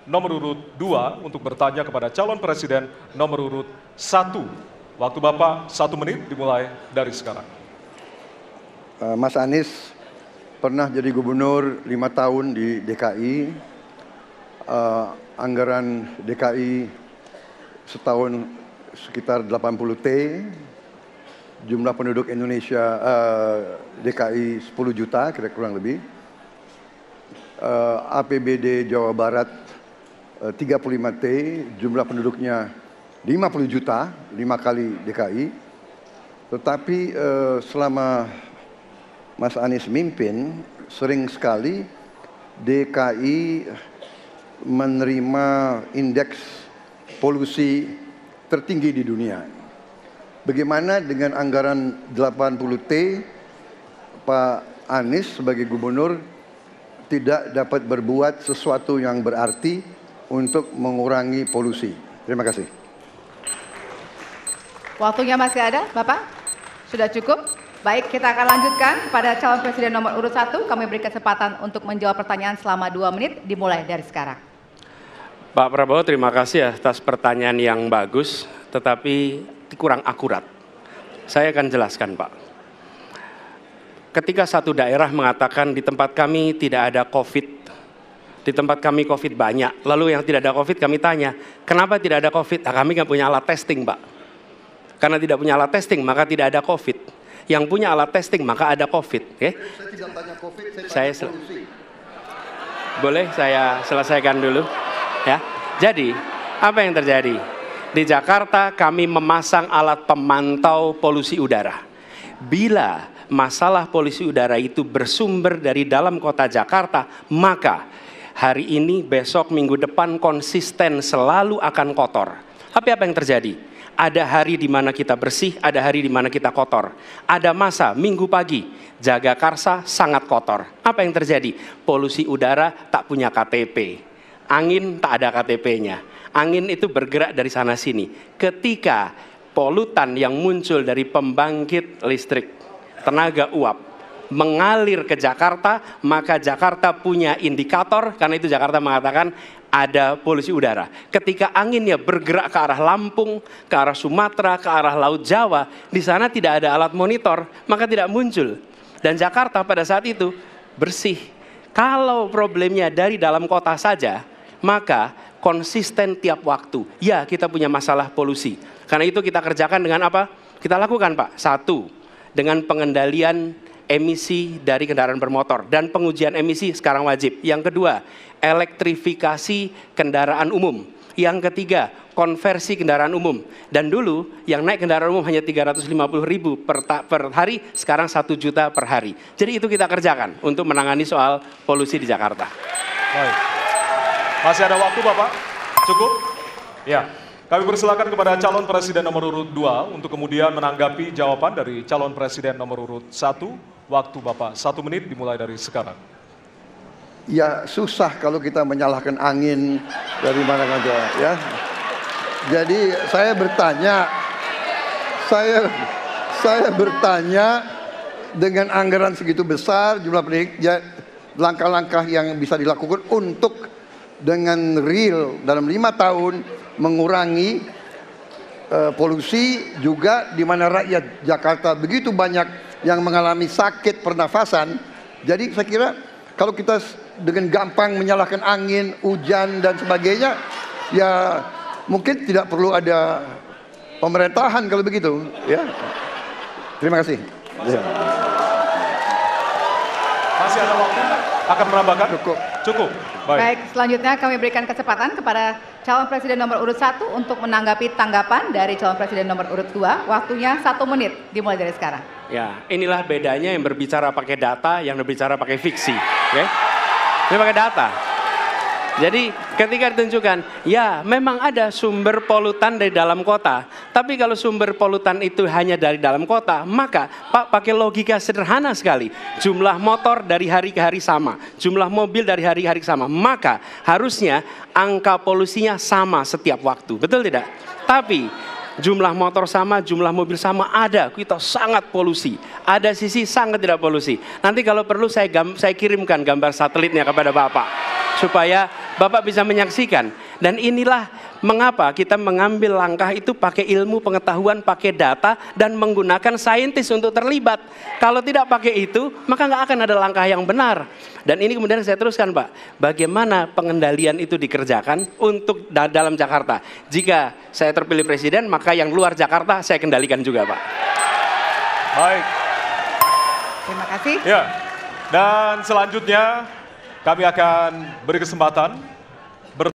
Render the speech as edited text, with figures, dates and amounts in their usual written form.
nomor urut 2 untuk bertanya kepada calon presiden nomor urut 1. Waktu Bapak 1 menit dimulai dari sekarang. Mas Anies pernah jadi gubernur 5 tahun di DKI. Anggaran DKI setahun sekitar 80 T. Jumlah penduduk Indonesia DKI 10 juta kira kurang lebih. APBD Jawa Barat 35 T, jumlah penduduknya 50 juta, 5 kali DKI. Tetapi selama Mas Anies mimpin, sering sekali DKI menerima indeks polusi tertinggi di dunia. Bagaimana dengan anggaran 80 T, Pak Anies sebagai gubernur tidak dapat berbuat sesuatu yang berarti untuk mengurangi polusi? Terima kasih. Waktunya masih ada, Bapak? Sudah cukup? Baik, kita akan lanjutkan pada calon presiden nomor urut 1. Kami beri kesempatan untuk menjawab pertanyaan selama 2 menit, dimulai dari sekarang. Pak Prabowo, terima kasih atas pertanyaan yang bagus, tetapi kurang akurat. Saya akan jelaskan, Pak. Ketika satu daerah mengatakan di tempat kami tidak ada COVID, di tempat kami COVID banyak, lalu yang tidak ada COVID kami tanya, kenapa tidak ada COVID? Nah, kami nggak punya alat testing, Pak. Karena tidak punya alat testing, maka tidak ada COVID. Yang punya alat testing, maka ada COVID. Okay? Saya tidak tanya COVID, saya tanya polusi. Boleh saya selesaikan dulu? Ya. Jadi, apa yang terjadi? Di Jakarta kami memasang alat pemantau polusi udara. Bila masalah polusi udara itu bersumber dari dalam kota Jakarta, maka hari ini, besok, minggu depan konsisten selalu akan kotor. Tapi apa yang terjadi? Ada hari di mana kita bersih, ada hari di mana kita kotor. Ada masa minggu pagi, Jagakarsa sangat kotor. Apa yang terjadi? Polusi udara tak punya KTP. Angin tak ada KTP-nya. Angin itu bergerak dari sana sini. Ketika polutan yang muncul dari pembangkit listrik, tenaga uap, mengalir ke Jakarta, maka Jakarta punya indikator, karena itu Jakarta mengatakan ada polusi udara. Ketika anginnya bergerak ke arah Lampung, ke arah Sumatera, ke arah Laut Jawa, di sana tidak ada alat monitor, maka tidak muncul. Dan Jakarta pada saat itu bersih. Kalau problemnya dari dalam kota saja, maka konsisten tiap waktu. Ya, kita punya masalah polusi. Karena itu kita kerjakan dengan apa? Kita lakukan, Pak. 1, dengan pengendalian emisi dari kendaraan bermotor dan pengujian emisi sekarang wajib. Yang kedua, elektrifikasi kendaraan umum. Yang ketiga, konversi kendaraan umum. Dan dulu yang naik kendaraan umum hanya 350.000 per hari, sekarang 1 juta per hari. Jadi itu kita kerjakan untuk menangani soal polusi di Jakarta. Baik. Masih ada waktu, Bapak? Cukup? Ya. Kami persilakan kepada calon presiden nomor urut 2 untuk kemudian menanggapi jawaban dari calon presiden nomor urut 1. Waktu Bapak 1 menit dimulai dari sekarang. Ya susah kalau kita menyalahkan angin dari mana saja ya. Jadi saya bertanya dengan anggaran segitu besar, jumlah pendidik, langkah-langkah yang bisa dilakukan untuk dengan real dalam 5 tahun mengurangi polusi, juga di mana rakyat Jakarta begitu banyak yang mengalami sakit pernafasan. Jadi saya kira kalau kita dengan gampang menyalahkan angin, hujan dan sebagainya, ya mungkin tidak perlu ada pemerintahan kalau begitu ya. Terima kasih. Masih ada waktu? Akan menambahkan? Cukup. Baik, selanjutnya kami berikan kesempatan kepada calon presiden nomor urut 1 untuk menanggapi tanggapan dari calon presiden nomor urut 2. Waktunya 1 menit, dimulai dari sekarang. Ya, inilah bedanya yang berbicara pakai data, yang berbicara pakai fiksi. Okay? Ini pakai data. Jadi ketika ditunjukkan, ya memang ada sumber polutan dari dalam kota. Tapi kalau sumber polutan itu hanya dari dalam kota, maka Pak pakai logika sederhana sekali. Jumlah motor dari hari ke hari sama, jumlah mobil dari hari ke hari sama. Maka harusnya angka polusinya sama setiap waktu. Betul tidak? Tapi jumlah motor sama, jumlah mobil sama, ada kita sangat polusi. Ada sisi sangat tidak polusi. Nanti kalau perlu saya kirimkan gambar satelitnya kepada Bapak. supaya Bapak bisa menyaksikan. Dan inilah mengapa kita mengambil langkah itu pakai ilmu pengetahuan, pakai data, dan menggunakan saintis untuk terlibat. Kalau tidak pakai itu, maka nggak akan ada langkah yang benar. Dan ini kemudian saya teruskan, Pak, bagaimana pengendalian itu dikerjakan untuk dalam Jakarta. Jika saya terpilih presiden, maka yang luar Jakarta saya kendalikan juga, Pak. Baik. Terima kasih. Ya. Dan selanjutnya kami akan beri kesempatan